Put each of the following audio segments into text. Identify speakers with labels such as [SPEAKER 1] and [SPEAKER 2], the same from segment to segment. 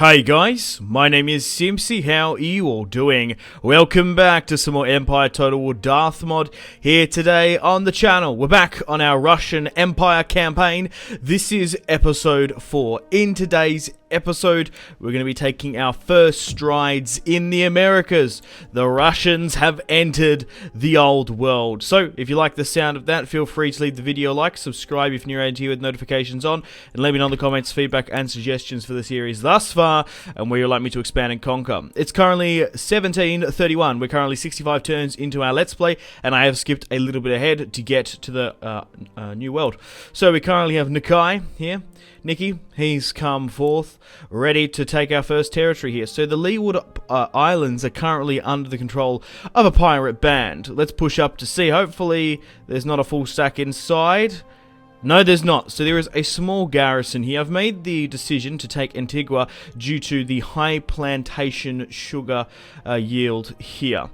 [SPEAKER 1] Hey guys, my name is Simpzy. How are you all doing? Welcome back to some more Empire Total War Darthmod here today on the channel. We're back on our Russian Empire campaign. This is episode 4. In today's episode, we're going to be taking our first strides in the Americas. The Russians have entered the old world. So if you like the sound of that, feel free to leave the video a like, subscribe if you're new here with notifications on, and let me know in the comments feedback and suggestions for the series thus far and where you'd like me to expand and conquer. It's currently 17:31. We're currently 65 turns into our Let's Play, and I have skipped a little bit ahead to get to the new world. So we currently have Nikai here. Nicky, he's come forth, ready to take our first territory here. So the Leeward Islands are currently under the control of a pirate band. Let's push up to see. Hopefully there's not a full stack inside. No, there's not. So there is a small garrison here. I've made the decision to take Antigua due to the high plantation sugar yield here.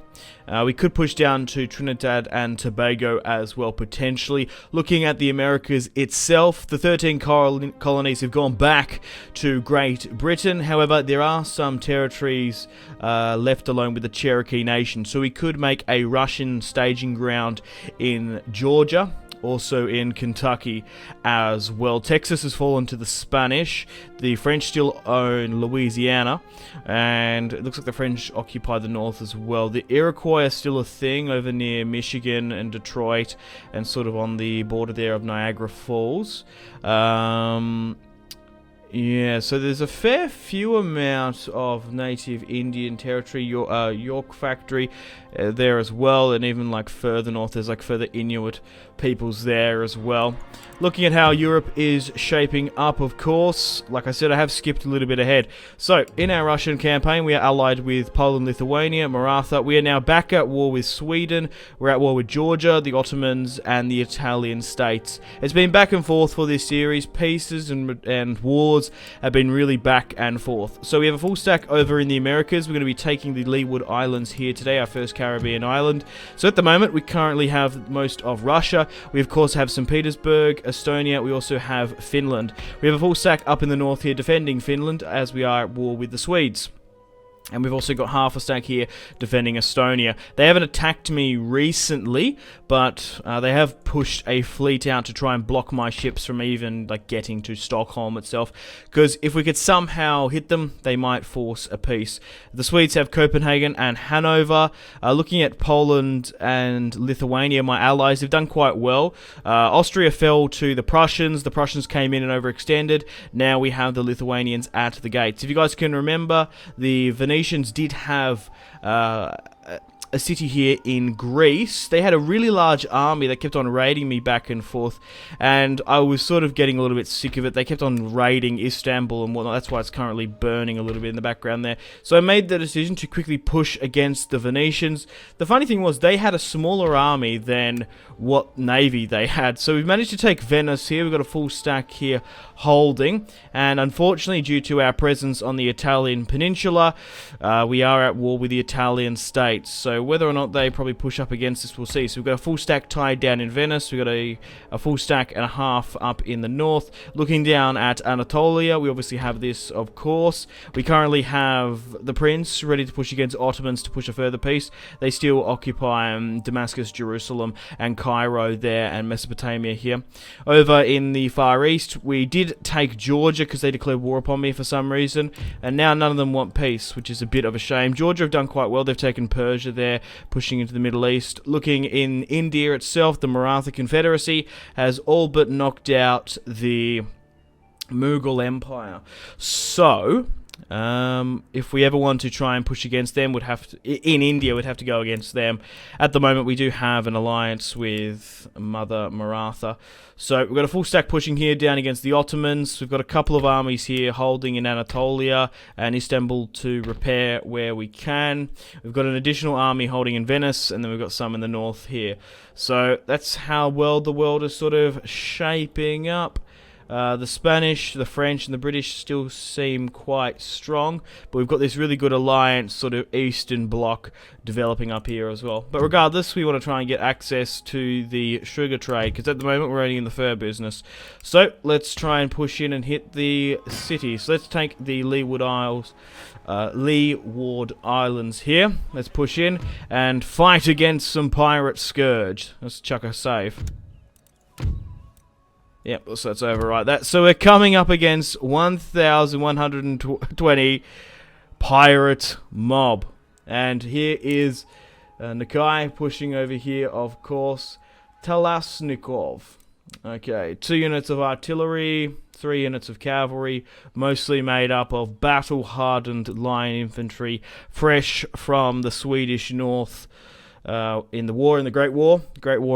[SPEAKER 1] We could push down to Trinidad and Tobago as well, potentially. Looking at the Americas itself, the 13 colonies have gone back to Great Britain. However, there are some territories left alone with the Cherokee Nation. So we could make a Russian staging ground in Georgia. Also in Kentucky as well. Texas has fallen to the Spanish. The French still own Louisiana, and it looks like the French occupy the north as well. The Iroquois are still a thing over near Michigan and Detroit, and sort of on the border there of Niagara Falls. Yeah, so there's a fair few amount of native Indian territory. York factory there as well, and even like further north there's like further Inuit peoples there as well. Looking at how Europe is shaping up, of course, like I said, I have skipped a little bit ahead. So in our Russian campaign, we are allied with Poland, Lithuania, Maratha. We are now back at war with Sweden. We're at war with Georgia, the Ottomans, and the Italian states. It's been back and forth for this series. Pieces and wars have been really back and forth. So we have a full stack over in the Americas. We're going to be taking the Leeward Islands here today, our first Caribbean island. So at the moment, we currently have most of Russia. We, of course, have St. Petersburg, Estonia. We also have Finland. We have a full stack up in the north here defending Finland as we are at war with the Swedes. And we've also got half a stack here defending Estonia. They haven't attacked me recently, but they have pushed a fleet out to try and block my ships from even like getting to Stockholm itself. Because if we could somehow hit them, they might force a peace. The Swedes have Copenhagen and Hanover. Looking at Poland and Lithuania, my allies, have done quite well. Austria fell to the Prussians. The Prussians came in and overextended. Now we have the Lithuanians at the gates. If you guys can remember, the Venetians did have a city here in Greece. They had a really large army that kept on raiding me back and forth, and I was sort of getting a little bit sick of it. They kept on raiding Istanbul and whatnot. That's why it's currently burning a little bit in the background there. So I made the decision to quickly push against the Venetians. The funny thing was they had a smaller army than what navy they had. So we've managed to take Venice here. We've got a full stack here holding, and unfortunately due to our presence on the Italian peninsula, we are at war with the Italian states. So whether or not they probably push up against us, we'll see. So we've got a full stack tied down in Venice. We've got a full stack and a half up in the north. Looking down at Anatolia, we obviously have this, of course. We currently have the Prince ready to push against Ottomans to push a further peace. They still occupy Damascus, Jerusalem, and Cairo there, and Mesopotamia here. Over in the Far East, we did take Georgia because they declared war upon me for some reason, and now none of them want peace, which is a bit of a shame. Georgia have done quite well. They've taken Persia there, pushing into the Middle East. Looking in India itself, the Maratha Confederacy has all but knocked out the Mughal Empire. So if we ever want to try and push against them, in India, we'd have to go against them. At the moment, we do have an alliance with Mother Maratha. So we've got a full stack pushing here down against the Ottomans. We've got a couple of armies here holding in Anatolia and Istanbul to repair where we can. We've got an additional army holding in Venice, and then we've got some in the north here. So that's how well the world is sort of shaping up. The Spanish, the French, and the British still seem quite strong, but we've got this really good alliance, sort of Eastern Bloc, developing up here as well. But regardless, we want to try and get access to the sugar trade, because at the moment we're only in the fur business. So let's try and push in and hit the city. So let's take the Leeward Islands here. Let's push in and fight against some pirate scourge. Let's chuck a save. Yep, so that's overwrite that. So we're coming up against 1,120 pirate mob. And here is Nakai pushing over here, of course. Talasnikov. Okay, 2 units of artillery, 3 units of cavalry, mostly made up of battle-hardened line infantry, fresh from the Swedish north. In the Great War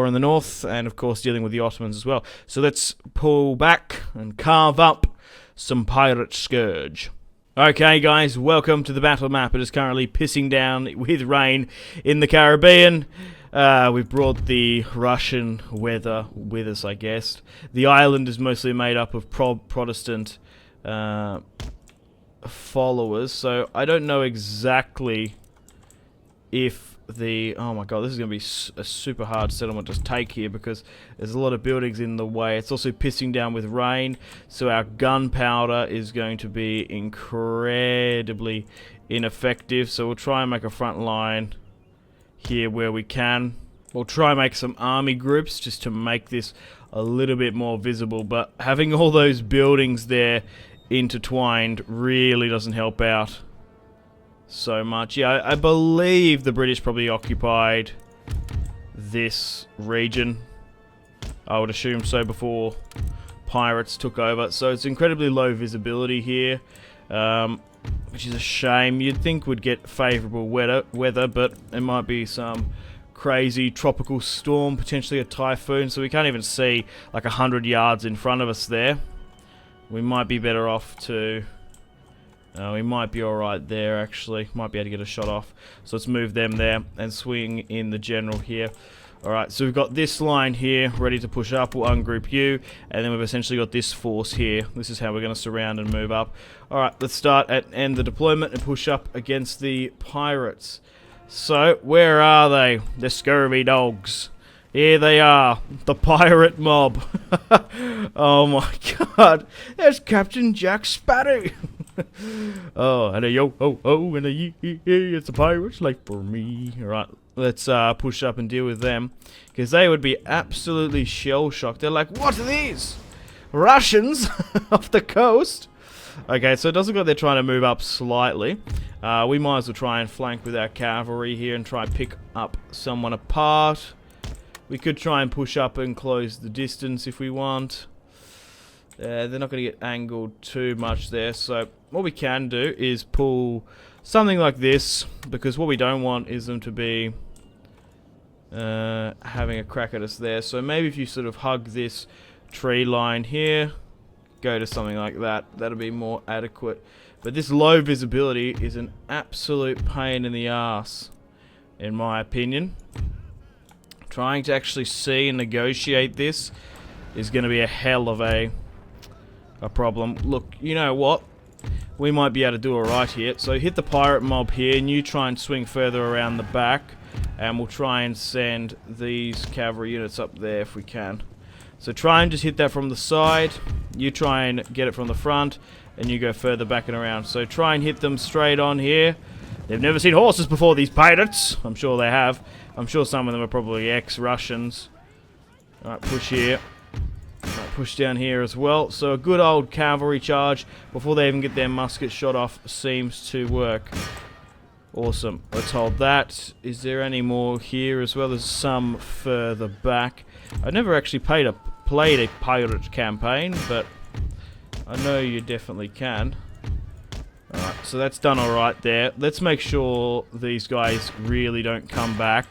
[SPEAKER 1] in the north, and of course dealing with the Ottomans as well. So let's pull back and carve up some pirate scourge. Okay guys, welcome to the battle map. It is currently pissing down with rain in the Caribbean. We've brought the Russian weather with us, I guess. The island is mostly made up of Protestant followers, so I don't know exactly if oh my god, this is going to be a super hard settlement to take here because there's a lot of buildings in the way. It's also pissing down with rain, so our gunpowder is going to be incredibly ineffective. So we'll try and make a front line here where we can. We'll try and make some army groups just to make this a little bit more visible, but having all those buildings there intertwined really doesn't help out so much. Yeah, I believe the British probably occupied this region. I would assume so before pirates took over. So it's incredibly low visibility here, which is a shame. You'd think we'd get favourable weather, but it might be some crazy tropical storm, potentially a typhoon, so we can't even see like 100 yards in front of us there. We might be better off to... we might be alright there, actually. Might be able to get a shot off. So let's move them there and swing in the general here. Alright, so we've got this line here ready to push up. We'll ungroup you. And then we've essentially got this force here. This is how we're going to surround and move up. Alright, let's start and end the deployment and push up against the pirates. So, where are they? The scurvy dogs. Here they are. The pirate mob. Oh my god. There's Captain Jack Sparrow. Oh, and a yo ho ho and a yee yee yee, it's a pirate's life for me. Alright, let's push up and deal with them, because they would be absolutely shell shocked. They're like, what are these? Russians off the coast? Okay, so it does look like they're trying to move up slightly. We might as well try and flank with our cavalry here and try and pick up someone apart. We could try and push up and close the distance if we want. They're not going to get angled too much there, so what we can do is pull something like this, because what we don't want is them to be having a crack at us there. So maybe if you sort of hug this tree line here, go to something like that, that'll be more adequate. But this low visibility is an absolute pain in the ass, in my opinion. Trying to actually see and negotiate this is going to be a hell of a problem. Look, you know what? We might be able to do alright here. So hit the pirate mob here, and you try and swing further around the back, and we'll try and send these cavalry units up there if we can. So try and just hit that from the side, you try and get it from the front, and you go further back and around. So try and hit them straight on here. They've never seen horses before, these pirates. I'm sure they have. I'm sure some of them are probably ex-Russians. Alright, push here. Push down here as well. So a good old cavalry charge before they even get their musket shot off seems to work. Awesome. Let's hold that. Is there any more here as well? There's some further back. I've never actually played a pirate campaign, but I know you definitely can. Alright, so that's done alright there. Let's make sure these guys really don't come back,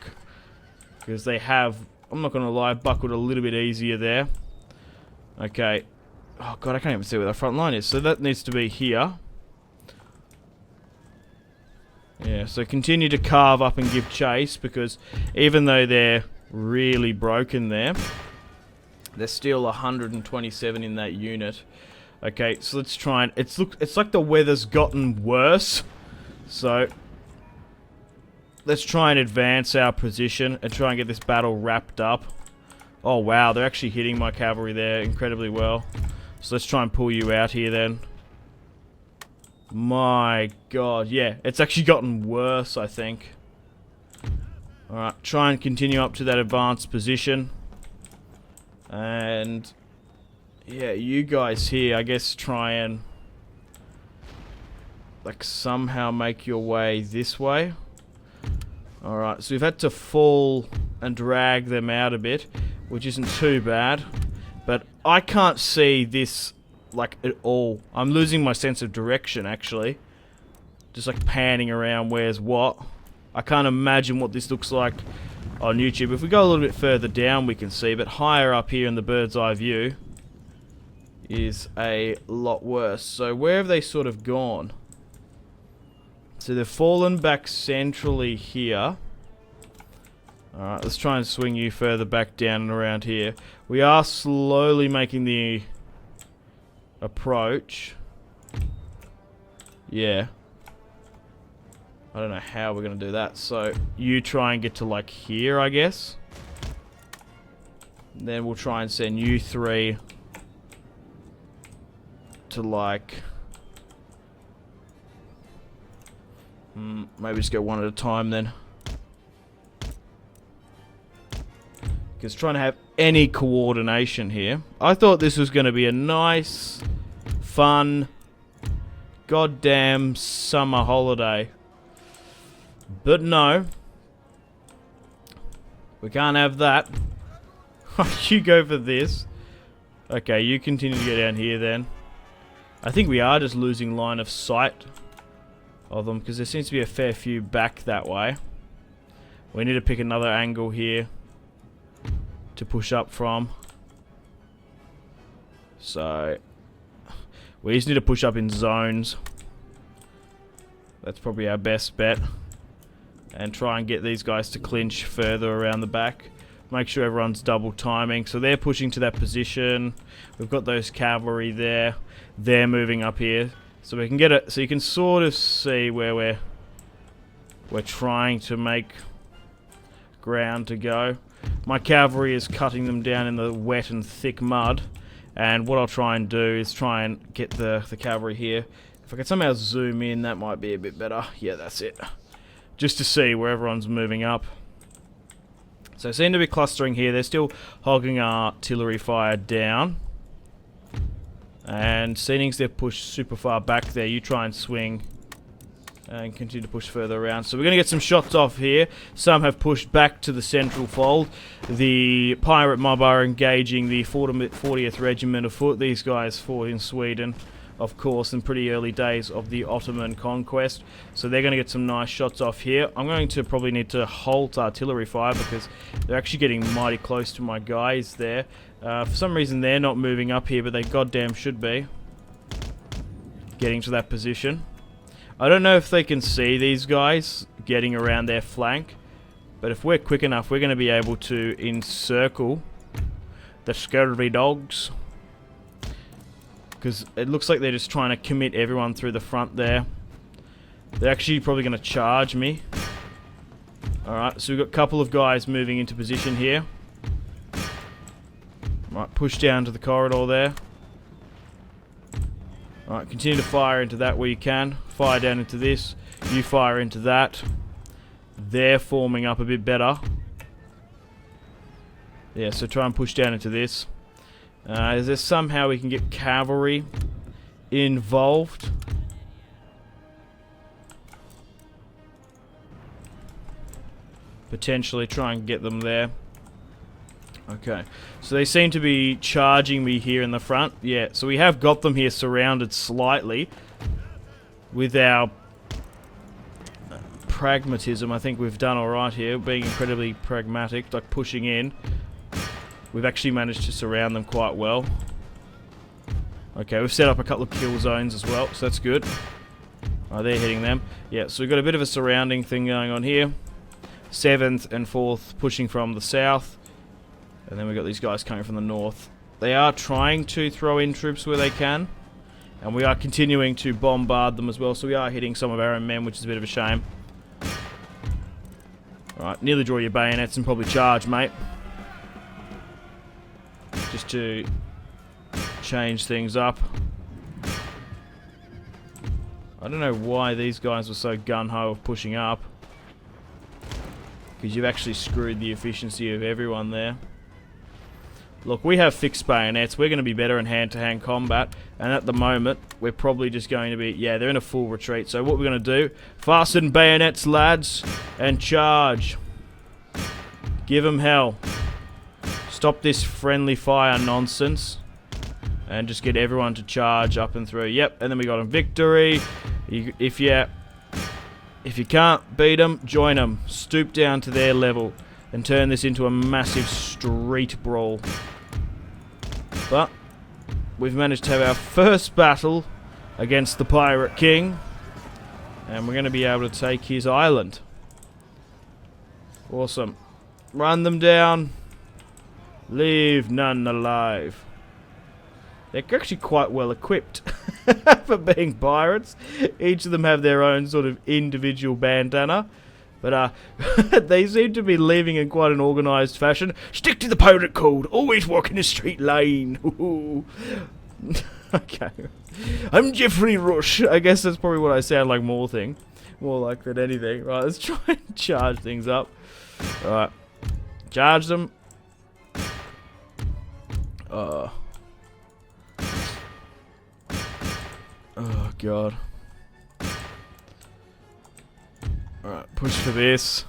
[SPEAKER 1] because they have, I'm not going to lie, buckled a little bit easier there. Okay. Oh god, I can't even see where the front line is. So that needs to be here. Yeah, so continue to carve up and give chase, because even though they're really broken there, There's still 127 in that unit. Okay, so let's try and... It's like the weather's gotten worse. So... let's try and advance our position and try and get this battle wrapped up. Oh wow, they're actually hitting my cavalry there incredibly well. So let's try and pull you out here then. My god, yeah, it's actually gotten worse, I think. Alright, try and continue up to that advanced position. And... yeah, you guys here, I guess try and... like somehow make your way this way. Alright, so we've had to fall and drag them out a bit, which isn't too bad. But I can't see this, like, at all. I'm losing my sense of direction, actually. Just, like, panning around where's what. I can't imagine what this looks like on YouTube. If we go a little bit further down, we can see. But higher up here in the bird's eye view is a lot worse. So where have they sort of gone? So they've fallen back centrally here. Alright, let's try and swing you further back down and around here. We are slowly making the approach. Yeah. I don't know how we're going to do that. So you try and get to like here, I guess. Then we'll try and send you three to like... maybe just go one at a time then. Because trying to have any coordination here. I thought this was going to be a nice, fun, goddamn summer holiday. But no. We can't have that. You go for this. Okay, you continue to go down here then. I think we are just losing line of sight of them, because there seems to be a fair few back that way. We need to pick another angle here to push up from. So we just need to push up in zones. That's probably our best bet. And try and get these guys to clinch further around the back. Make sure everyone's double timing. So they're pushing to that position. We've got those cavalry there. They're moving up here. So we can get it. So you can sort of see where we're trying to make ground to go. My cavalry is cutting them down in the wet and thick mud. And what I'll try and do is try and get the cavalry here. If I can somehow zoom in, that might be a bit better. Yeah, that's it. Just to see where everyone's moving up. So they seem to be clustering here. They're still hogging our artillery fire down. And seeing they've pushed super far back there, you try and swing and continue to push further around. So we're going to get some shots off here. Some have pushed back to the central fold. The pirate mob are engaging the 40th Regiment of Foot. These guys fought in Sweden, of course, in pretty early days of the Ottoman conquest. So they're going to get some nice shots off here. I'm going to probably need to halt artillery fire because they're actually getting mighty close to my guys there. For some reason they're not moving up here, but they goddamn should be. Getting to that position. I don't know if they can see these guys getting around their flank, but if we're quick enough, we're going to be able to encircle the scurvy dogs. Because it looks like they're just trying to commit everyone through the front there. They're actually probably going to charge me. Alright, so we've got a couple of guys moving into position here. Right, push down to the corridor there. Alright, continue to fire into that where you can. Fire down into this. You fire into that. They're forming up a bit better. Yeah, so try and push down into this. Is there somehow we can get cavalry involved? Potentially try and get them there. Okay, so they seem to be charging me here in the front. Yeah, so we have got them here surrounded slightly. With our pragmatism, I think we've done alright here, being incredibly pragmatic, like pushing in. We've actually managed to surround them quite well. Okay, we've set up a couple of kill zones as well, so that's good. Oh, they're hitting them. Yeah, so we've got a bit of a surrounding thing going on here. 7th and 4th pushing from the south. And then we've got these guys coming from the north. They are trying to throw in troops where they can. And we are continuing to bombard them as well. So we are hitting some of our own men, which is a bit of a shame. Alright, nearly draw your bayonets and probably charge, mate. Just to change things up. I don't know why these guys were so gun-ho of pushing up. Because you've actually screwed the efficiency of everyone there. Look, we have fixed bayonets. We're going to be better in hand-to-hand combat. And at the moment, we're probably just going to be... Yeah, they're in a full retreat. So what we're going to do... Fasten bayonets, lads. And charge. Give them hell. Stop this friendly fire nonsense. And just get everyone to charge up and through. Yep, and then we got a victory. If you can't beat them, join them. Stoop down to their level. And turn this into a massive street brawl. But we've managed to have our first battle against the Pirate King. And we're going to be able to take his island. Awesome. Run them down. Leave none alive. They're actually quite well equipped for being pirates. Each of them have their own sort of individual bandana. But they seem to be leaving in quite an organised fashion. Stick to the pirate code. Always walk in a straight line. Okay. I'm Jeffrey Rush. I guess that's probably what I sound like more like than anything. Right, let's try and charge things up. Alright. Charge them. Oh, God. Alright, push for this.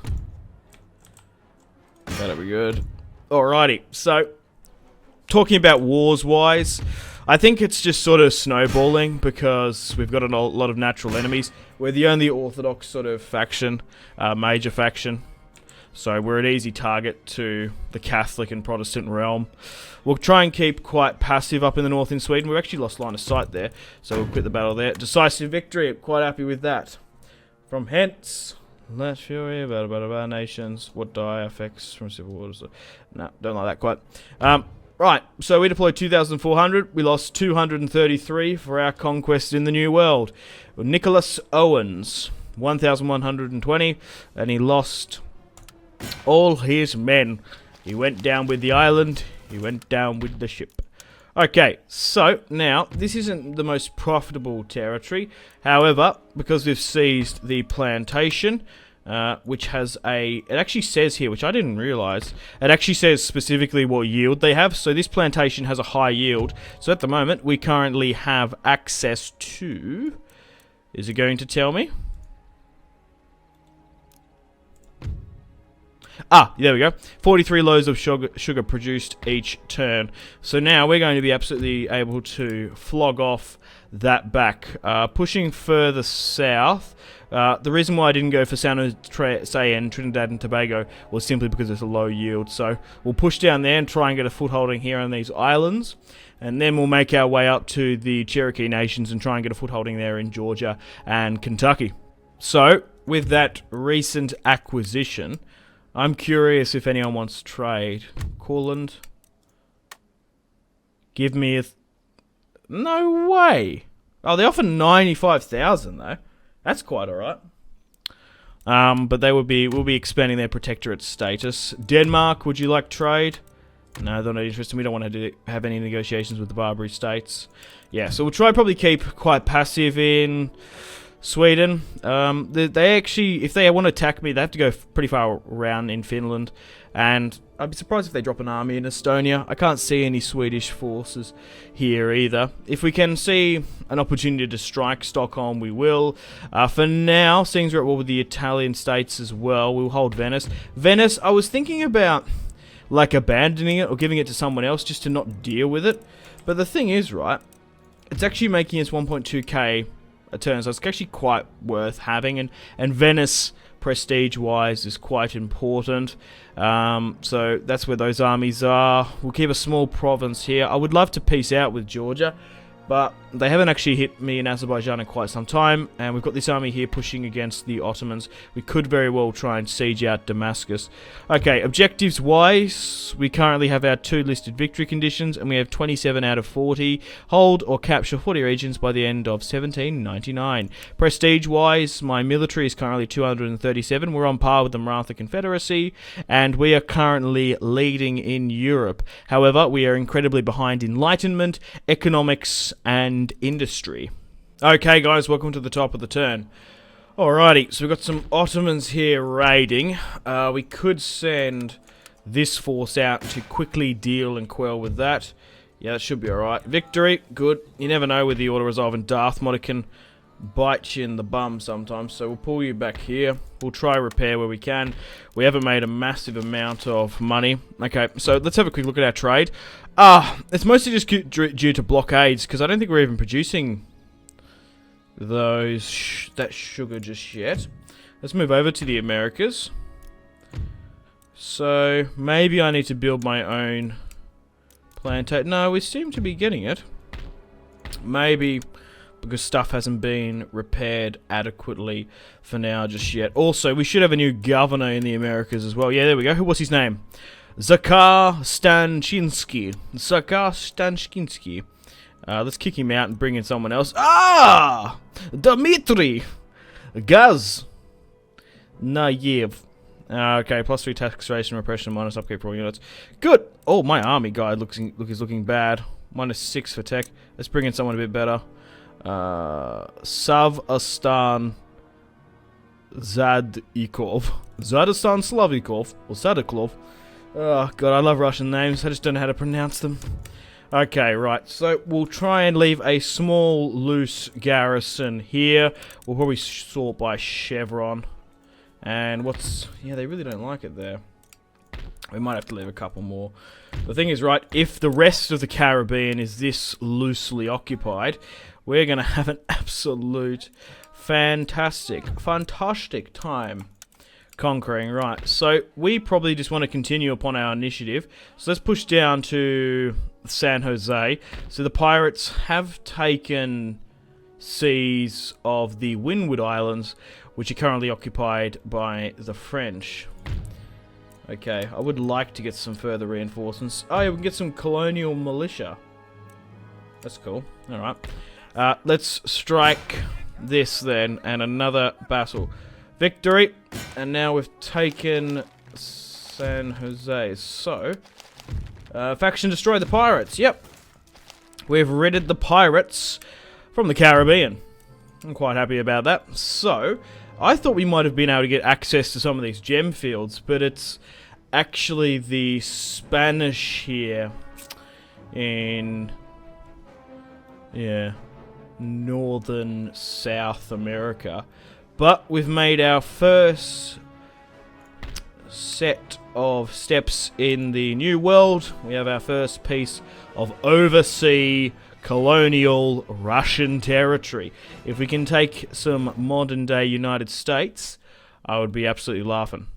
[SPEAKER 1] That'll be good. Alrighty, so, talking about wars-wise, I think it's just sort of snowballing because we've got a lot of natural enemies. We're the only orthodox sort of faction, major faction. So we're an easy target to the Catholic and Protestant realm. We'll try and keep quite passive up in the north in Sweden. We've actually lost line of sight there, so we'll quit the battle there. Decisive victory, quite happy with that. From hence, less fury about our nations. What dire effects from civil wars? No, don't like that quite. Right, so we deployed 2,400. We lost 233 for our conquest in the New World. Nicholas Owens, 1,120, and he lost all his men. He went down with the island. He went down with the ship. Okay, so now this isn't the most profitable territory. However, because we've seized the plantation, which has it actually says here, which I didn't realise, it actually says specifically what yield they have. So this plantation has a high yield. So at the moment, we currently have access to... Is it going to tell me? Ah, there we go. 43 loads of sugar produced each turn. So now we're going to be absolutely able to flog off that back. Pushing further south. The reason why I didn't go for San Jose and Trinidad and Tobago was simply because it's a low yield. So we'll push down there and try and get a footholding here on these islands. And then we'll make our way up to the Cherokee Nations and try and get a footholding there in Georgia and Kentucky. So, with that recent acquisition... I'm curious if anyone wants to trade. Courland. Give me a... No way! Oh, they offer 95,000 though. That's quite alright. But they will be expanding their protectorate status. Denmark, would you like trade? No, they're not interested. We don't want to have any negotiations with the Barbary states. Yeah, so we'll try probably keep quite passive in... Sweden, they actually, if they want to attack me, they have to go pretty far around in Finland, and I'd be surprised if they drop an army in Estonia. I can't see any Swedish forces here either. If we can see an opportunity to strike Stockholm, we will. For now, seeing as we're at war with the Italian states as well, we'll hold Venice. Venice, I was thinking about, like, abandoning it or giving it to someone else just to not deal with it, but the thing is, right, it's actually making us 1.2k a turn, so it's actually quite worth having, and Venice, prestige-wise, is quite important, so that's where those armies are. We'll keep a small province here. I would love to peace out with Georgia, But they haven't actually hit me in Azerbaijan in quite some time, and we've got this army here pushing against the Ottomans. We could very well try and siege out Damascus. Okay, objectives-wise, we currently have our 2 listed victory conditions, and we have 27 out of 40. Hold or capture 40 regions by the end of 1799. Prestige-wise, my military is currently 237. We're on par with the Maratha Confederacy, and we are currently leading in Europe. However, we are incredibly behind Enlightenment, economics, and industry. Okay guys, welcome to the top of the turn. Alrighty, so we've got some Ottomans here raiding. We could send this force out to quickly deal and quell with that. Yeah, that should be alright. Victory, good. You never know with the auto-resolve and Darthmod, it can bite you in the bum sometimes, so we'll pull you back here. We'll try repair where we can. We haven't made a massive amount of money. Okay, so let's have a quick look at our trade. It's mostly just due to blockades, because I don't think we're even producing that sugar just yet. Let's move over to the Americas. So, maybe I need to build my own plantation. No, we seem to be getting it. Maybe because stuff hasn't been repaired adequately for now just yet. Also, we should have a new governor in the Americas as well. Yeah, there we go. Who was his name? Zakar Stanchinsky. Zakar Stanchinsky. Let's kick him out and bring in someone else. Dmitry Gaz Nayev. Okay, +3 taxation, repression, -, upkeep for all units. Good. Oh, my army guy is looking bad. -6 for tech. Let's bring in someone a bit better. Savastan Zadikov. Zadistan Slavikov. Or Zadiklov. Oh, God, I love Russian names. I just don't know how to pronounce them. Okay, right. So, we'll try and leave a small, loose garrison here. We'll probably sort by chevron. And yeah, they really don't like it there. We might have to leave a couple more. The thing is, right, if the rest of the Caribbean is this loosely occupied, we're going to have an absolute fantastic time conquering. Right, so we probably just want to continue upon our initiative. So let's push down to San Jose. So the pirates have taken seas of the Windward Islands, which are currently occupied by the French. Okay, I would like to get some further reinforcements. Oh yeah, we can get some colonial militia. That's cool. Alright. Let's strike this then, and another battle. Victory! And now we've taken San Jose. So, faction destroy the pirates. Yep. We've ridded the pirates from the Caribbean. I'm quite happy about that. So, I thought we might have been able to get access to some of these gem fields, but it's actually the Spanish here in, yeah, northern South America. But we've made our first set of steps in the New World. We have our first piece of overseas colonial Russian territory. If we can take some modern day United States, I would be absolutely laughing.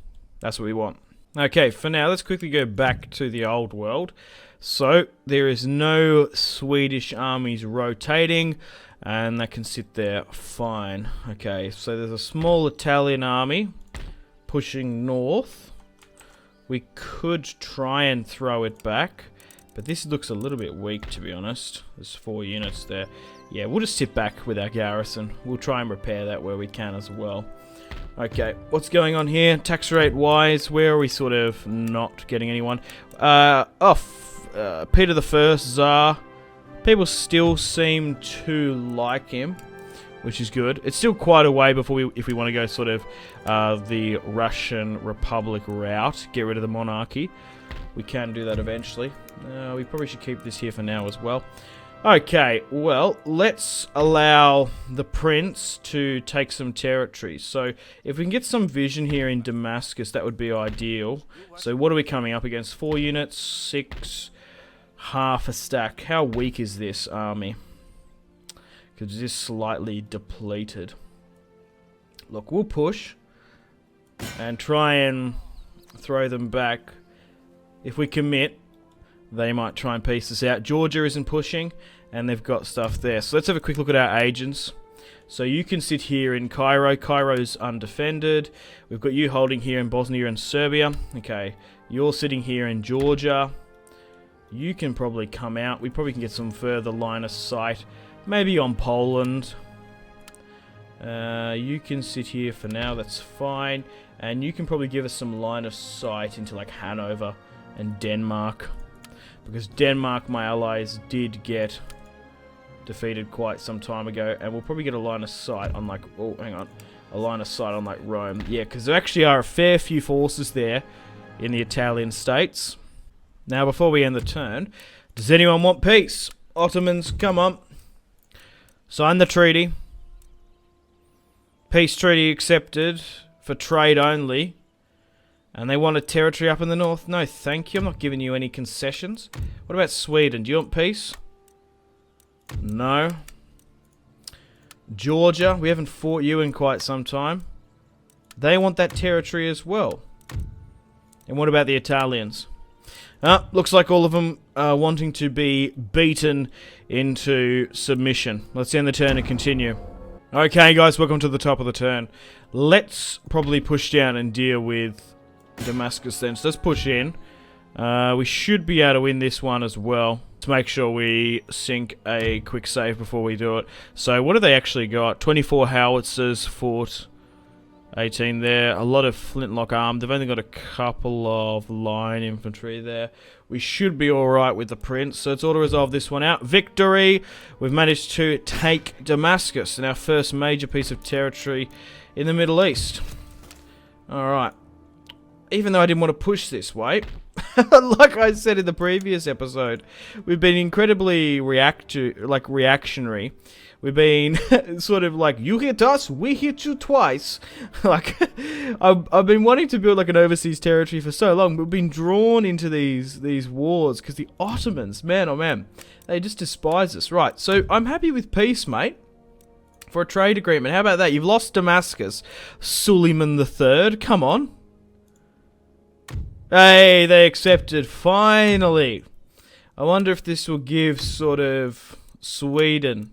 [SPEAKER 1] That's what we want. Okay, for now, let's quickly go back to the old world. So, there is no Swedish armies rotating, and that can sit there fine. Okay, so there's a small Italian army pushing north. We could try and throw it back, but this looks a little bit weak, to be honest. There's 4 units there. Yeah, we'll just sit back with our garrison. We'll try and repair that where we can as well. Okay, what's going on here? Tax rate wise, where are we sort of not getting anyone? Peter the First, Tsar. People still seem to like him, which is good. It's still quite a way before if we want to go sort of the Russian Republic route, get rid of the monarchy. We can do that eventually. We probably should keep this here for now as well. Okay, well, let's allow the prince to take some territory. So, if we can get some vision here in Damascus, that would be ideal. So, what are we coming up against? 4 units, 6, half a stack. How weak is this army? Because it is slightly depleted. Look, we'll push and try and throw them back. If we commit, they might try and piece us out. Georgia isn't pushing, and they've got stuff there. So let's have a quick look at our agents. So you can sit here in Cairo. Cairo's undefended. We've got you holding here in Bosnia and Serbia. Okay, you're sitting here in Georgia. You can probably come out. We probably can get some further line of sight. Maybe on Poland. You can sit here for now. That's fine. And you can probably give us some line of sight into like Hanover and Denmark. Because Denmark, my allies, did get defeated quite some time ago, and we'll probably get a line of sight on like, oh, hang on, a line of sight on like Rome. Yeah, because there actually are a fair few forces there in the Italian states. Now, before we end the turn, does anyone want peace? Ottomans, come on. Sign the treaty. Peace treaty accepted for trade only. And they want a territory up in the north? No, thank you. I'm not giving you any concessions. What about Sweden? Do you want peace? No. Georgia, we haven't fought you in quite some time. They want that territory as well. And what about the Italians? Looks like all of them are wanting to be beaten into submission. Let's end the turn and continue. Okay, guys, welcome to the top of the turn. Let's probably push down and deal with Damascus then. So let's push in. We should be able to win this one as well. To make sure we sync a quick save before we do it. So what have they actually got? 24 howitzers, fort 18 there. A lot of flintlock arm. They've only got a couple of line infantry there. We should be alright with the prince. So let's auto-resolve this one out. Victory! We've managed to take Damascus in our first major piece of territory in the Middle East. Alright. Even though I didn't want to push this way, like I said in the previous episode, we've been incredibly reactionary. We've been sort of like, you hit us, we hit you twice. Like, I've been wanting to build like an overseas territory for so long. We've been drawn into these wars because the Ottomans, man oh man, they just despise us. Right, so I'm happy with peace, mate. For a trade agreement. How about that? You've lost Damascus. Suleiman III, come on. Hey, they accepted, finally. I wonder if this will give sort of Sweden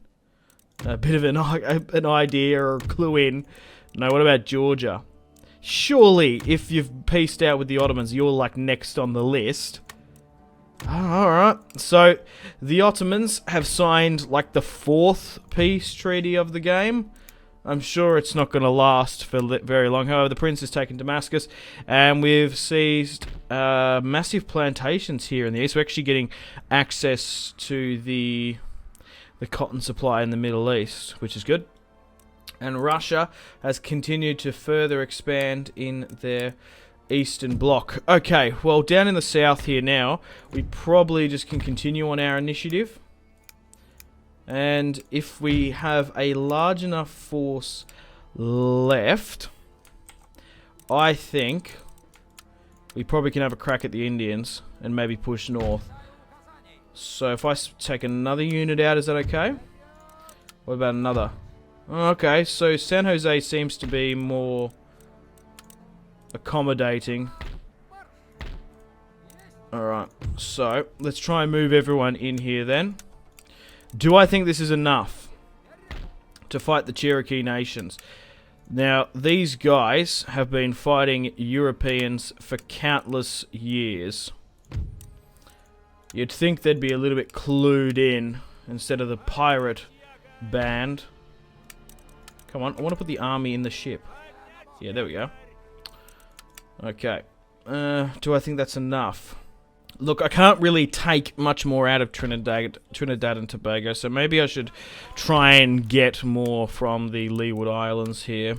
[SPEAKER 1] a bit of an idea or a clue in. No, what about Georgia? Surely, if you've peaced out with the Ottomans, you're like next on the list. Alright, so the Ottomans have signed like the 4th peace treaty of the game. I'm sure it's not going to last for very long. However, the prince has taken Damascus, and we've seized massive plantations here in the east. We're actually getting access to the cotton supply in the Middle East, which is good. And Russia has continued to further expand in their eastern bloc. Okay, well, down in the south here now, we probably just can continue on our initiative. And if we have a large enough force left, I think we probably can have a crack at the Indians and maybe push north. So if I take another unit out, is that okay? What about another? Okay, so San Jose seems to be more accommodating. Alright, so let's try and move everyone in here then. Do I think this is enough to fight the Cherokee nations? Now, these guys have been fighting Europeans for countless years. You'd think they'd be a little bit clued in instead of the pirate band. Come on, I want to put the army in the ship. Yeah, there we go. Okay. Do I think that's enough? Look, I can't really take much more out of Trinidad and Tobago, so maybe I should try and get more from the Leeward Islands here.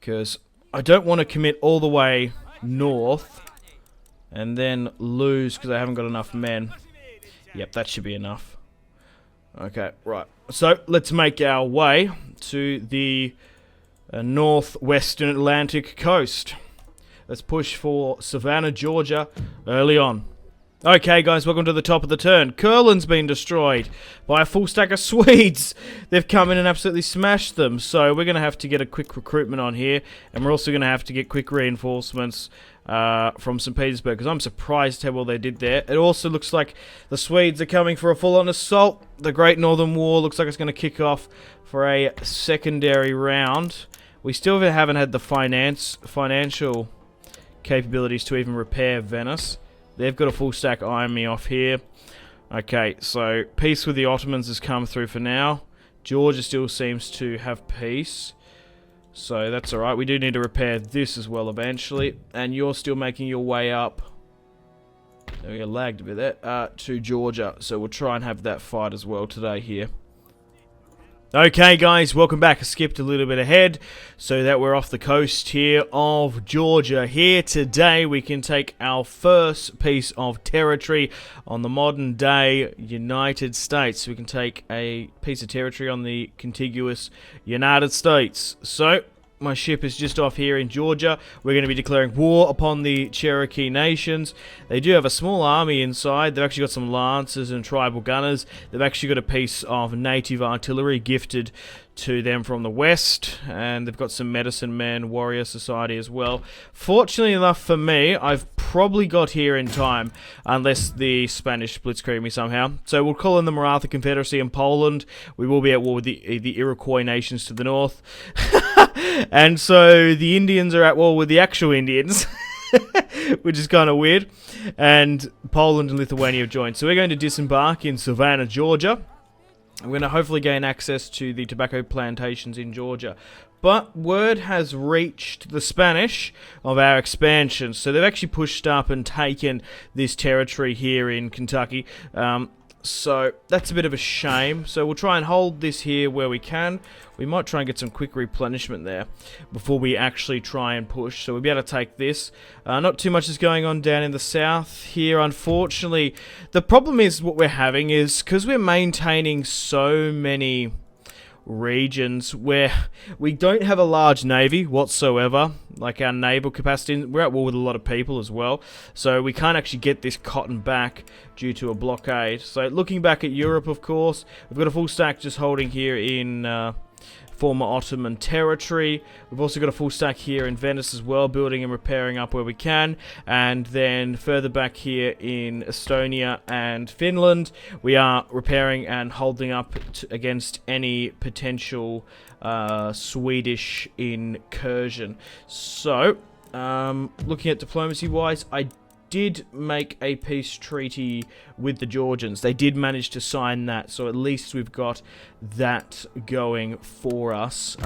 [SPEAKER 1] Because I don't want to commit all the way north and then lose because I haven't got enough men. Yep, that should be enough. Okay, right. So, let's make our way to the northwestern Atlantic coast. Let's push for Savannah, Georgia, early on. Okay, guys, welcome to the top of the turn. Kurland's been destroyed by a full stack of Swedes. They've come in and absolutely smashed them. So we're going to have to get a quick recruitment on here. And we're also going to have to get quick reinforcements from St. Petersburg. Because I'm surprised how well they did there. It also looks like the Swedes are coming for a full-on assault. The Great Northern War looks like it's going to kick off for a secondary round. We still haven't had the financial capabilities to even repair Venice. They've got a full stack army off here. Okay, so peace with the Ottomans has come through for now. Georgia still seems to have peace. So that's alright. We do need to repair this as well eventually. And you're still making your way up. There we go, lagged a bit there. To Georgia. So we'll try and have that fight as well today here. Okay guys, welcome back. I skipped a little bit ahead so that we're off the coast here of Georgia. Here today we can take our first piece of territory on the modern day United States. We can take a piece of territory on the contiguous United States. So my ship is just off here in Georgia. We're going to be declaring war upon the Cherokee nations. They do have a small army inside. They've actually got some lancers and tribal gunners. They've actually got a piece of native artillery gifted to them from the west, and they've got some medicine men, warrior society as well. Fortunately enough for me, I've probably got here in time, unless the Spanish blitzkrieg me somehow. So we'll call in the Maratha Confederacy in Poland. We will be at war with the Iroquois nations to the north. And so the Indians are at war with the actual Indians, which is kind of weird. And Poland and Lithuania have joined. So we're going to disembark in Savannah, Georgia. I'm going to hopefully gain access to the tobacco plantations in Georgia. But word has reached the Spanish of our expansion. So they've actually pushed up and taken this territory here in Kentucky. So that's a bit of a shame. So we'll try and hold this here where we can. We might try and get some quick replenishment there before we actually try and push. So we'll be able to take this. Not too much is going on down in the south here, unfortunately. The problem is what we're having is because we're maintaining so many regions where we don't have a large navy whatsoever, like our naval capacity. We're at war with a lot of people as well, so we can't actually get this cotton back due to a blockade. So looking back at Europe, of course, we've got a full stack just holding here in former Ottoman territory. We've also got a full stack here in Venice as well, building and repairing up where we can. And then further back here in Estonia and Finland, we are repairing and holding up against any potential Swedish incursion. So, looking at diplomacy-wise, I did make a peace treaty with the Georgians. They did manage to sign that, so at least we've got that going for us.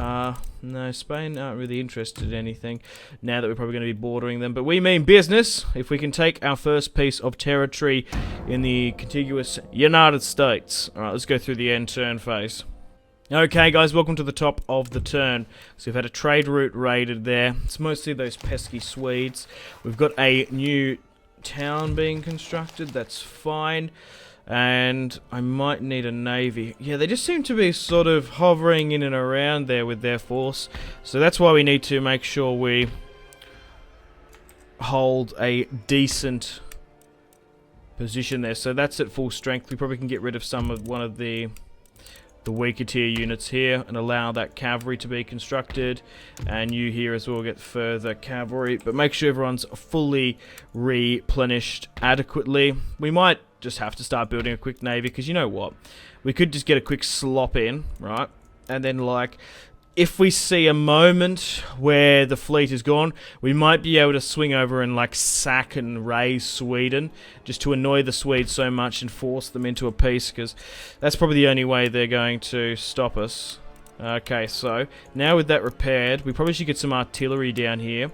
[SPEAKER 1] No, Spain aren't really interested in anything now that we're probably going to be bordering them, but we mean business if we can take our first piece of territory in the contiguous United States. Alright, let's go through the end turn phase. Okay guys, welcome to the top of the turn. So we've had a trade route raided there. It's mostly those pesky Swedes. We've got a new town being constructed, that's fine. And I might need a navy. Yeah, they just seem to be sort of hovering in and around there with their force. So that's why we need to make sure we hold a decent position there. So that's at full strength. We probably can get rid of one of the weaker tier units here and allow that cavalry to be constructed, and you here as well get further cavalry, but make sure everyone's fully replenished adequately. We might just have to start building a quick navy, because you know what, we could just get a quick slop in, right, and then like if we see a moment where the fleet is gone, we might be able to swing over and like sack and raise Sweden just to annoy the Swedes so much and force them into a peace, because that's probably the only way they're going to stop us. Okay, so now with that repaired, we probably should get some artillery down here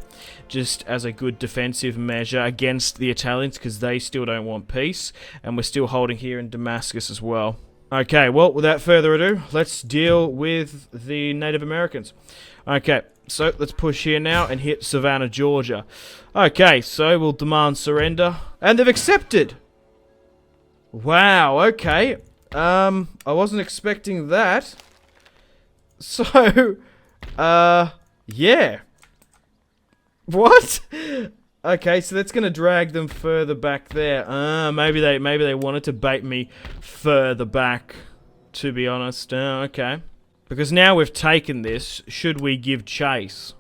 [SPEAKER 1] just as a good defensive measure against the Italians, because they still don't want peace, and we're still holding here in Damascus as well. Okay, well, without further ado, let's deal with the Native Americans. Okay, so let's push here now and hit Savannah, Georgia. Okay, so we'll demand surrender. And they've accepted! Wow, okay. I wasn't expecting that. So, yeah. What? Okay, so that's going to drag them further back there. Maybe they wanted to bait me further back, to be honest. Okay. Because now we've taken this, should we give chase?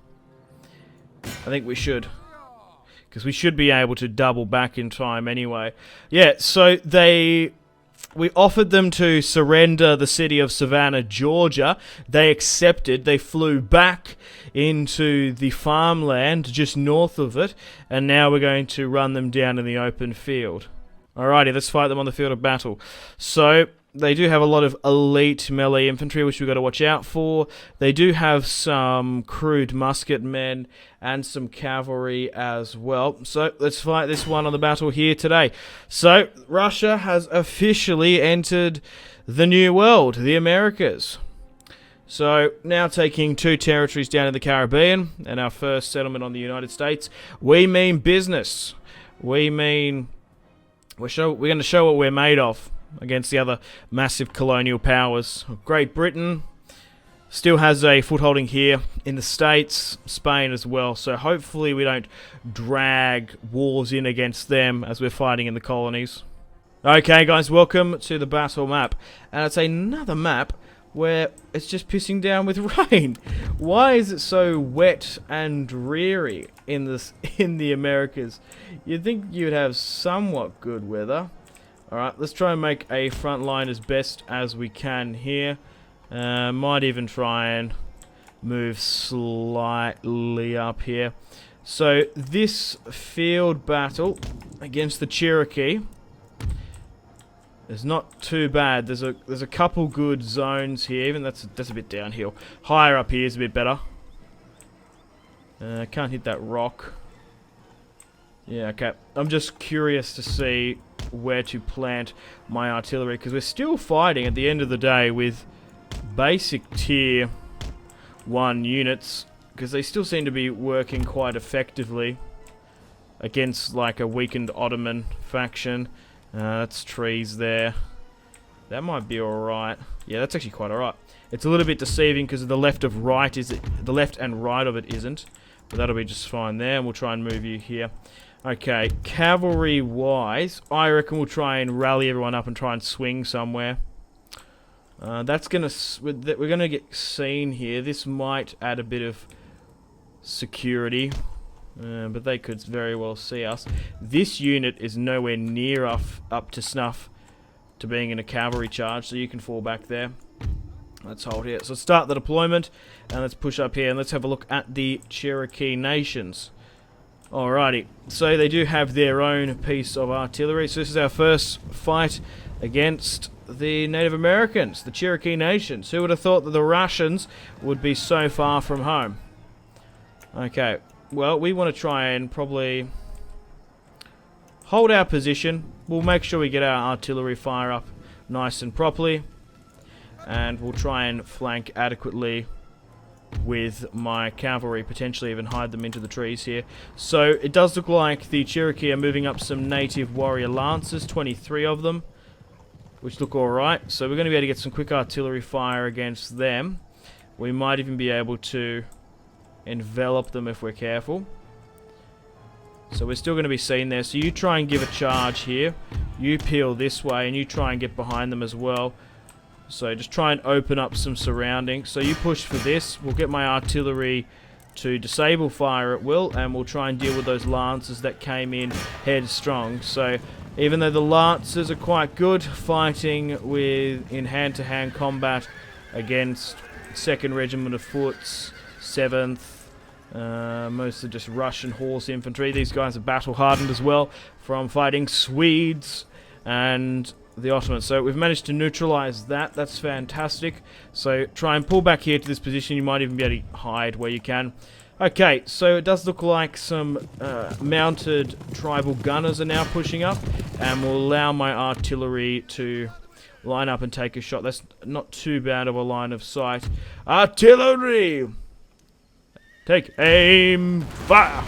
[SPEAKER 1] I think we should. Because we should be able to double back in time anyway. Yeah, so we offered them to surrender the city of Savannah, Georgia. They accepted. They flew back into the farmland just north of it. And now we're going to run them down in the open field. Alrighty, let's fight them on the field of battle. So they do have a lot of elite melee infantry, which we've got to watch out for. They do have some crude musket men and some cavalry as well. So let's fight this one on the battle here today. So Russia has officially entered the New World, the Americas. So now taking 2 territories down in the Caribbean and our first settlement on the United States. We mean business. We mean we're going to show what we're made of against the other massive colonial powers. Great Britain still has a footholding here in the States, Spain as well, so hopefully we don't drag wars in against them as we're fighting in the colonies. Okay guys, welcome to the battle map, and it's another map where it's just pissing down with rain. Why is it so wet and dreary in the Americas? You'd think you'd have somewhat good weather. Alright, let's try and make a front line as best as we can here. Might even try and move slightly up here. So this field battle against the Cherokee is not too bad. There's a couple good zones here. Even that's a bit downhill. Higher up here is a bit better. Can't hit that rock. Yeah, okay. I'm just curious to see where to plant my artillery, because we're still fighting at the end of the day with basic tier 1 units, because they still seem to be working quite effectively against like a weakened Ottoman faction. That's trees there. That might be alright. Yeah, that's actually quite alright. It's a little bit deceiving because the left and right of it isn't, but that'll be just fine there, and we'll try and move you here. Okay, cavalry wise, I reckon we'll try and rally everyone up and try and swing somewhere. We're gonna get seen here. This might add a bit of security, but they could very well see us. This unit is nowhere near up to snuff to being in a cavalry charge, so you can fall back there. Let's hold here. So start the deployment, and let's push up here, and let's have a look at the Cherokee nations. Alrighty, so they do have their own piece of artillery. So this is our first fight against the Native Americans, the Cherokee nations. Who would have thought that the Russians would be so far from home? Okay, well, we want to try and probably hold our position. We'll make sure we get our artillery fire up nice and properly, and we'll try and flank adequately with my cavalry, potentially even hide them into the trees here. So it does look like the Cherokee are moving up some native warrior lancers, 23 of them, which look alright. So we're going to be able to get some quick artillery fire against them. We might even be able to envelop them if we're careful. So we're still going to be seen there. So you try and give a charge here. You peel this way and you try and get behind them as well. So just try and open up some surrounding. So you push for this. We'll get my artillery to disable fire at will, and we'll try and deal with those lancers that came in headstrong. So even though the lancers are quite good fighting in hand-to-hand combat against 2nd Regiment of Foots, 7th, mostly just Russian horse infantry. These guys are battle-hardened as well from fighting Swedes and the Ottomans. So we've managed to neutralize that. That's fantastic. So try and pull back here to this position. You might even be able to hide where you can. Okay, so it does look like some mounted tribal gunners are now pushing up, and will allow my artillery to line up and take a shot. That's not too bad of a line of sight. Artillery! Take aim, fire!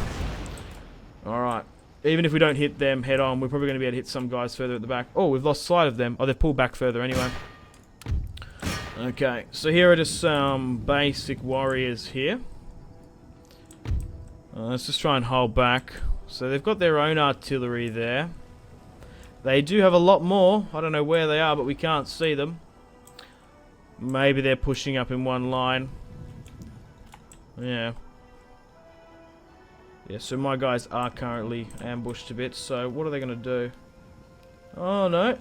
[SPEAKER 1] Alright. Even if we don't hit them head on, we're probably going to be able to hit some guys further at the back. Oh, we've lost sight of them. Oh, they've pulled back further anyway. Okay, so here are just some basic warriors here. Let's just try and hold back. So they've got their own artillery there. They do have a lot more. I don't know where they are, but we can't see them. Maybe they're pushing up in one line. Yeah. Yeah, so my guys are currently ambushed a bit. So what are they going to do? Oh, no.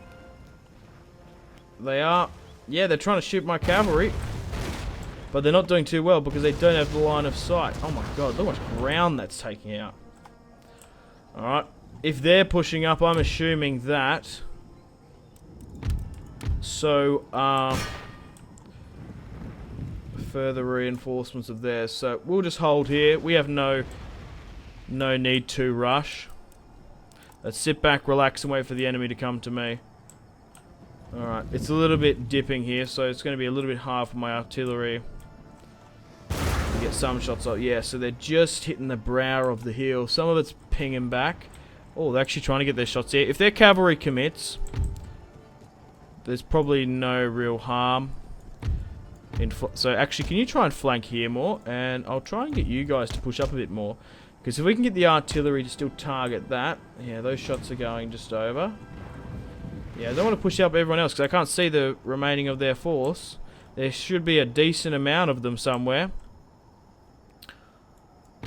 [SPEAKER 1] They are. Yeah, they're trying to shoot my cavalry. But they're not doing too well because they don't have the line of sight. Oh my god, look how much ground that's taking out. Alright. If they're pushing up, I'm assuming that. So, further reinforcements of theirs. So, we'll just hold here. We have no need to rush. Let's sit back, relax, and wait for the enemy to come to me. Alright, it's a little bit dipping here, so it's going to be a little bit hard for my artillery to get some shots off. Yeah, so they're just hitting the brow of the hill. Some of it's pinging back. Oh, they're actually trying to get their shots here. If their cavalry commits, there's probably no real harm. So actually, can you try and flank here more? And I'll try and get you guys to push up a bit more. Because if we can get the artillery to still target that. Yeah, those shots are going just over. Yeah, I don't want to push up everyone else because I can't see the remaining of their force. There should be a decent amount of them somewhere.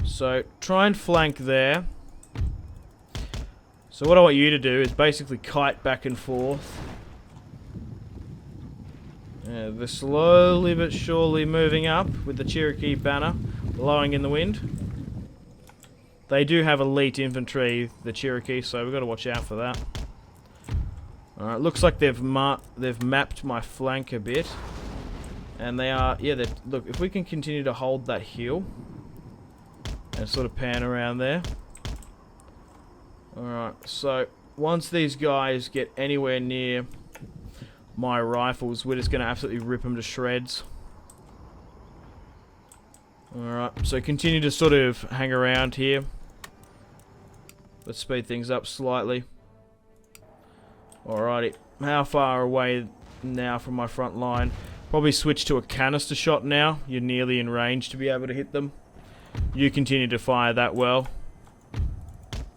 [SPEAKER 1] So, try and flank there. So what I want you to do is basically kite back and forth. Yeah, they're slowly but surely moving up with the Cherokee banner blowing in the wind. They do have elite infantry, the Cherokee, so we've got to watch out for that. Alright, looks like they've mapped my flank a bit. And they are, yeah, look, if we can continue to hold that hill and sort of pan around there. Alright, so once these guys get anywhere near my rifles, we're just going to absolutely rip them to shreds. Alright, so continue to sort of hang around here. Let's speed things up slightly. Alrighty, how far away now from my front line? Probably switch to a canister shot now. You're nearly in range to be able to hit them. You continue to fire that well.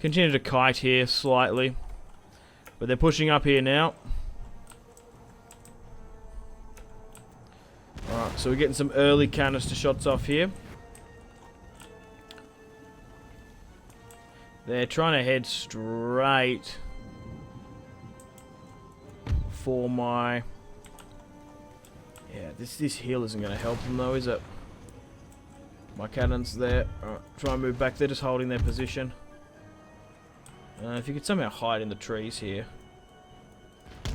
[SPEAKER 1] Continue to kite here slightly. But they're pushing up here now. Alright, so we're getting some early canister shots off here. They're trying to head straight for my... Yeah, this hill isn't going to help them though, is it? My cannons there. Alright, try and move back. They're just holding their position. If you could somehow hide in the trees here,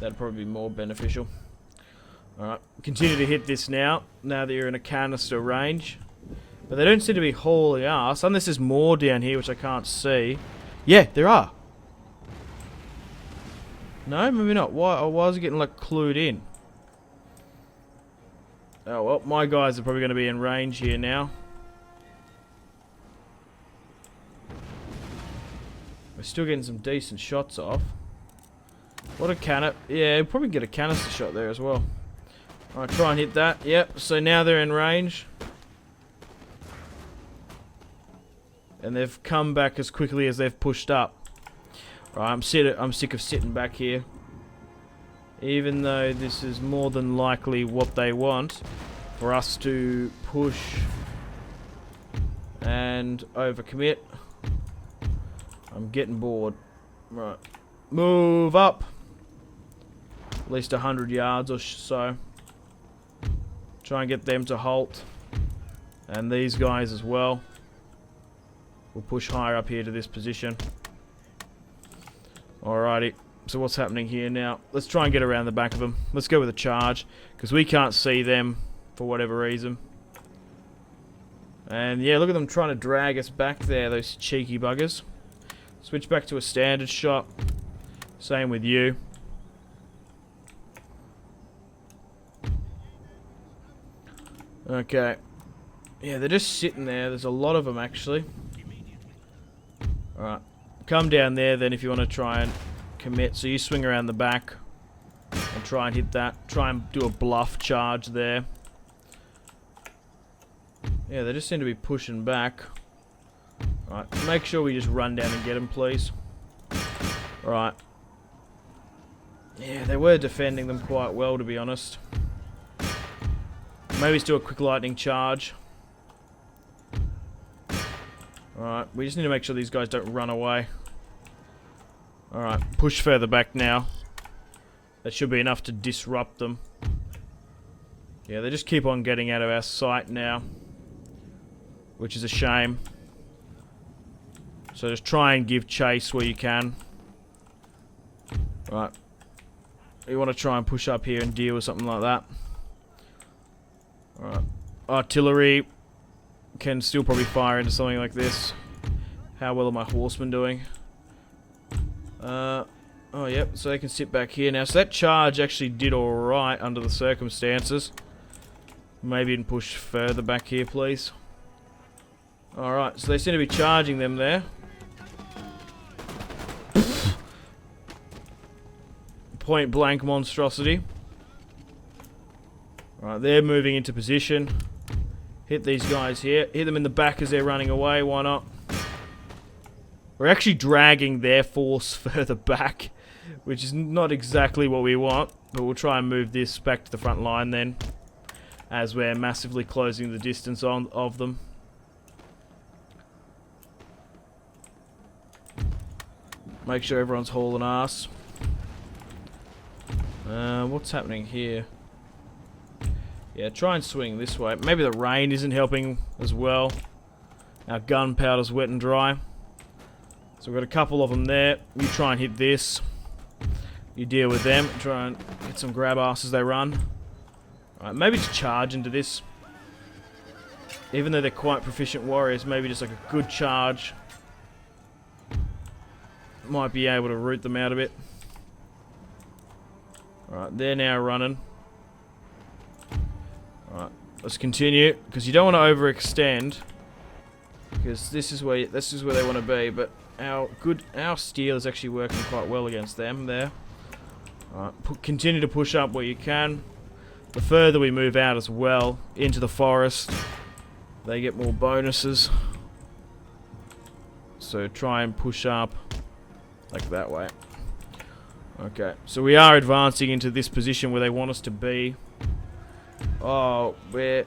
[SPEAKER 1] that'd probably be more beneficial. Alright, continue to hit this now that you're in a canister range. But they don't seem to be hauling ass, unless there's more down here which I can't see. Yeah, there are. No, maybe not. Why is it getting like clued in? Oh well, my guys are probably going to be in range here now. We're still getting some decent shots off. What a cannon. Yeah, we'll probably get a canister shot there as well. Alright, try and hit that. Yep, so now they're in range. And they've come back as quickly as they've pushed up. Right, I'm sick of sitting back here. Even though this is more than likely what they want for us to push and overcommit. I'm getting bored. Right. Move up. At least 100 yards or so. Try and get them to halt. And these guys as well. We'll push higher up here to this position. Alrighty. So what's happening here now? Let's try and get around the back of them. Let's go with a charge. Because we can't see them for whatever reason. And yeah, look at them trying to drag us back there. Those cheeky buggers. Switch back to a standard shot. Same with you. Okay. Yeah, they're just sitting there. There's a lot of them actually. Alright. Come down there then if you want to try and commit. So you swing around the back and try and hit that. Try and do a bluff charge there. Yeah, they just seem to be pushing back. Alright, make sure we just run down and get them, please. Right. Yeah, they were defending them quite well, to be honest. Maybe let's do a quick lightning charge. Alright, we just need to make sure these guys don't run away. Alright, push further back now. That should be enough to disrupt them. Yeah, they just keep on getting out of our sight now, which is a shame. So just try and give chase where you can. Right. You want to try and push up here and deal with something like that. Alright. Artillery can still probably fire into something like this. How well are my horsemen doing? Oh, yep, so they can sit back here now. So that charge actually did alright under the circumstances. Maybe you can push further back here, please. Alright, so they seem to be charging them there. Point blank monstrosity. Alright, they're moving into position. Hit these guys here. Hit them in the back as they're running away, why not? We're actually dragging their force further back, which is not exactly what we want, but we'll try and move this back to the front line then, as we're massively closing the distance of them. Make sure everyone's hauling ass. What's happening here? Yeah, try and swing this way. Maybe the rain isn't helping as well. Our gunpowder's wet and dry. So we've got a couple of them there. You try and hit this. You deal with them. Try and get some grab ass as they run. Alright, maybe just charge into this. Even though they're quite proficient warriors, maybe just like a good charge might be able to root them out a bit. Alright, they're now running. Alright, let's continue, because you don't want to overextend, because this is where they want to be. But our steel is actually working quite well against them there. Alright, continue to push up where you can. The further we move out as well into the forest, they get more bonuses. So try and push up like that way. Okay, so we are advancing into this position where they want us to be. Oh, yeah,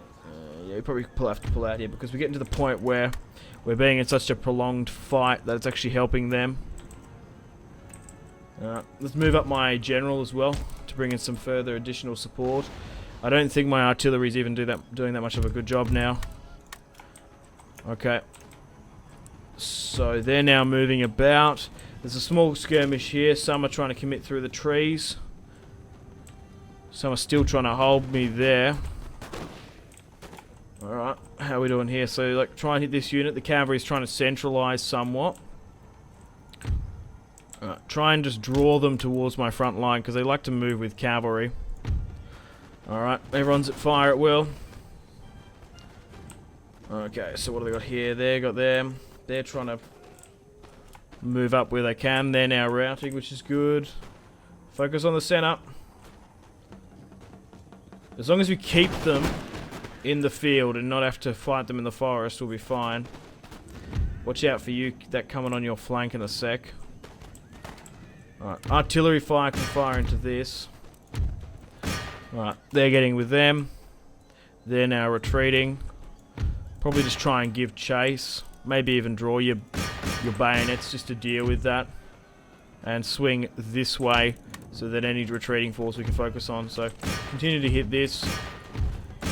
[SPEAKER 1] you probably have to pull out here, because we're getting to the point where we're being in such a prolonged fight that it's actually helping them. Let's move up my general as well to bring in some further additional support. I don't think my artillery is even doing that much of a good job now. Okay, so they're now moving about. There's a small skirmish here. Some are trying to commit through the trees. Some are still trying to hold me there. Alright, how are we doing here? So, like, try and hit this unit. The cavalry is trying to centralize somewhat. Try and just draw them towards my front line, because they like to move with cavalry. Alright, everyone's at fire at will. Okay, so what do they got here? They got them. They're trying to move up where they can. They're now routing, which is good. Focus on the center. As long as we keep them in the field and not have to fight them in the forest, we'll be fine. Watch out for you, that coming on your flank in a sec. Alright, artillery fire can fire into this. Alright, they're getting with them. They're now retreating. Probably just try and give chase. Maybe even draw your bayonets just to deal with that. And swing this way so that any retreating force we can focus on. So continue to hit this.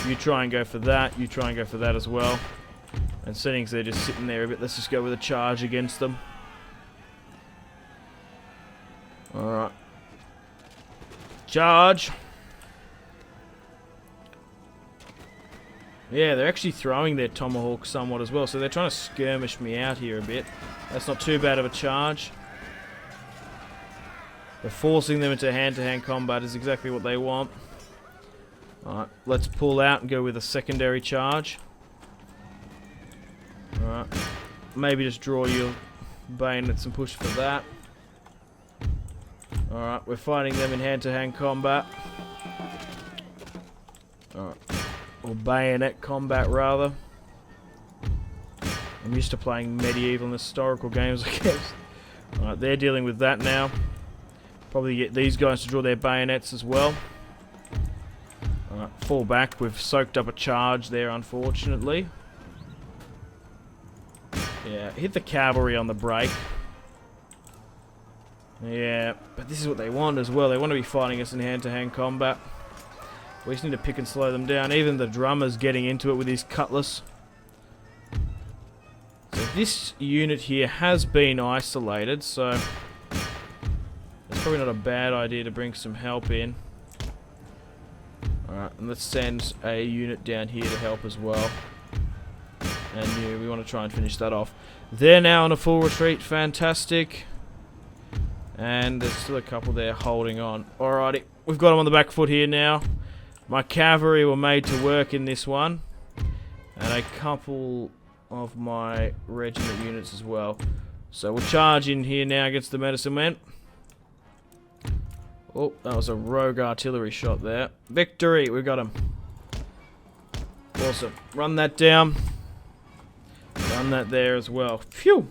[SPEAKER 1] You try and go for that. You try and go for that as well. And settings, they're just sitting there a bit. Let's just go with a charge against them. Alright. Charge. Yeah, they're actually throwing their tomahawks somewhat as well, so they're trying to skirmish me out here a bit. That's not too bad of a charge. They're forcing them into hand-to-hand combat is exactly what they want. Alright, let's pull out and go with a secondary charge. Alright, maybe just draw your bayonets and push for that. Alright, we're fighting them in hand-to-hand combat. Alright. Or bayonet combat, rather. I'm used to playing medieval and historical games, I guess. Alright, they're dealing with that now. Probably get these guys to draw their bayonets as well. Alright, fall back. We've soaked up a charge there, unfortunately. Yeah, hit the cavalry on the break. Yeah, but this is what they want as well. They want to be fighting us in hand-to-hand combat. We just need to pick and slow them down. Even the drummer's getting into it with his cutlass. So this unit here has been isolated, so it's probably not a bad idea to bring some help in. Alright, and let's send a unit down here to help as well. And yeah, we want to try and finish that off. They're now on a full retreat. Fantastic. And there's still a couple there holding on. Alrighty, we've got them on the back foot here now. My cavalry were made to work in this one. And a couple of my regiment units as well. So we'll charge in here now against the medicine men. Oh, that was a rogue artillery shot there. Victory, we got him. Awesome. Run that down. Run that there as well. Phew!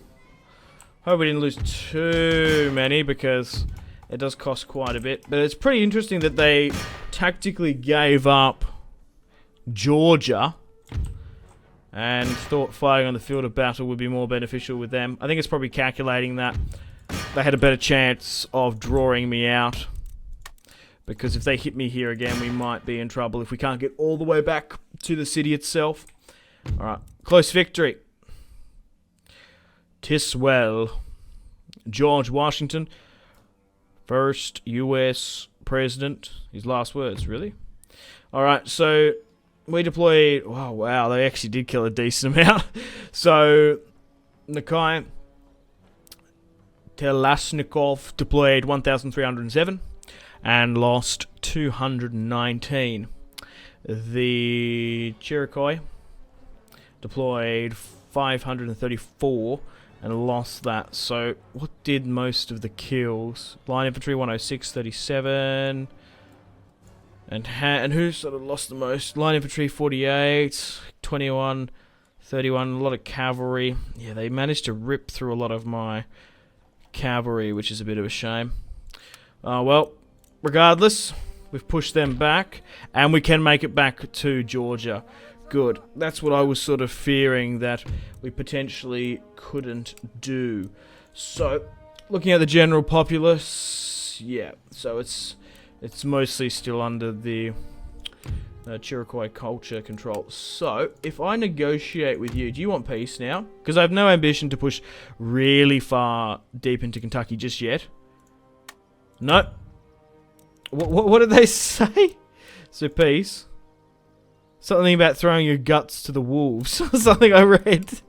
[SPEAKER 1] Hope we didn't lose too many because it does cost quite a bit. But it's pretty interesting that they tactically gave up Georgia and thought fighting on the field of battle would be more beneficial with them. I think it's probably calculating that they had a better chance of drawing me out. Because if they hit me here again, we might be in trouble if we can't get all the way back to the city itself. Alright, close victory. 'Tis well. George Washington, first U.S. president. His last words, really? Alright, so we deployed... Oh, wow, they actually did kill a decent amount. So, Nikai Telashnikov deployed 1,307 and lost 219. The Iroquois deployed 534 and lost that. So, what did most of the kills? Line infantry 106, 37. And who sort of lost the most? Line infantry 48, 21, 31. A lot of cavalry. Yeah, they managed to rip through a lot of my cavalry, which is a bit of a shame. Well, regardless, we've pushed them back, and we can make it back to Georgia. Good. That's what I was sort of fearing that we potentially couldn't do. So, looking at the general populace, yeah. So it's mostly still under the Iroquois culture control. So, if I negotiate with you, do you want peace now? Because I have no ambition to push really far deep into Kentucky just yet. No. What did they say? So, peace. Something about throwing your guts to the wolves. Something I read.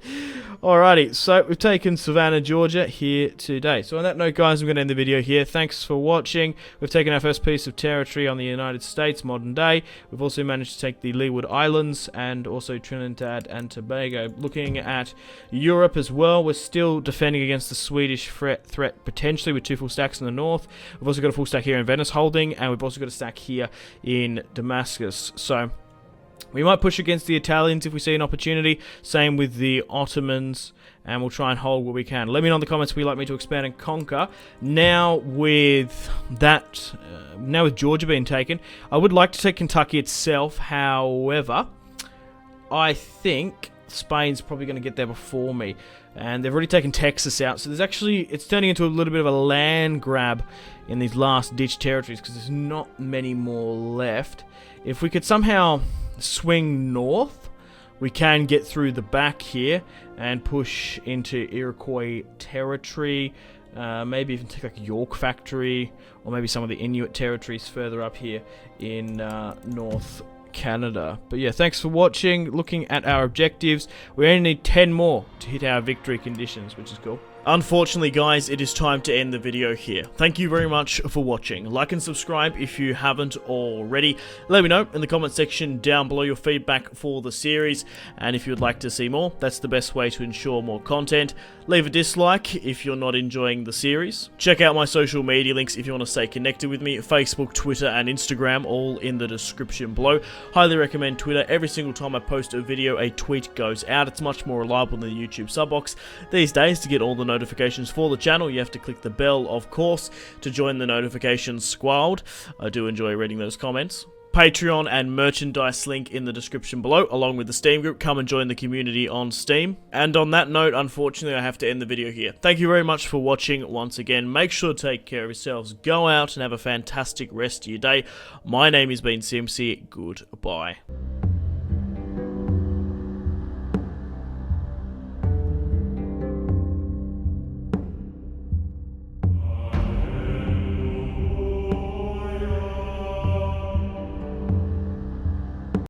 [SPEAKER 1] Alrighty, so we've taken Savannah, Georgia here today. So on that note, guys, I'm going to end the video here. Thanks for watching. We've taken our first piece of territory on the United States, modern day. We've also managed to take the Leeward Islands and also Trinidad and Tobago. Looking at Europe as well, we're still defending against the Swedish threat potentially with 2 full stacks in the north. We've also got a full stack here in Venice holding, and we've also got a stack here in Damascus. So we might push against the Italians if we see an opportunity. Same with the Ottomans. And we'll try and hold what we can. Let me know in the comments if you'd like me to expand and conquer. Now with that, now with Georgia being taken, I would like to take Kentucky itself. However, I think Spain's probably going to get there before me. And they've already taken Texas out. So there's actually, it's turning into a little bit of a land grab in these last ditch territories because there's not many more left. If we could somehow swing north, we can get through the back here and push into Iroquois territory, maybe even take like York Factory, or maybe some of the Inuit territories further up here in North Canada. But yeah, thanks for watching. Looking at our objectives, we only need 10 more to hit our victory conditions, which is cool. Unfortunately, guys, it is time to end the video here. Thank you very much for watching. Like and subscribe if you haven't already. Let me know in the comment section down below your feedback for the series, and if you would like to see more, that's the best way to ensure more content. Leave a dislike if you're not enjoying the series. Check out my social media links if you want to stay connected with me. Facebook, Twitter, and Instagram, all in the description below. Highly recommend Twitter. Every single time I post a video, a tweet goes out. It's much more reliable than the YouTube sub box. These days, to get all the notifications for the channel, you have to click the bell, of course, to join the notifications squad. I do enjoy reading those comments. Patreon and merchandise link in the description below, along with the Steam group. Come and join the community on Steam. And on that note, unfortunately, I have to end the video here. Thank you very much for watching once again. Make sure to take care of yourselves. Go out and have a fantastic rest of your day. My name has been Simpzy. Goodbye.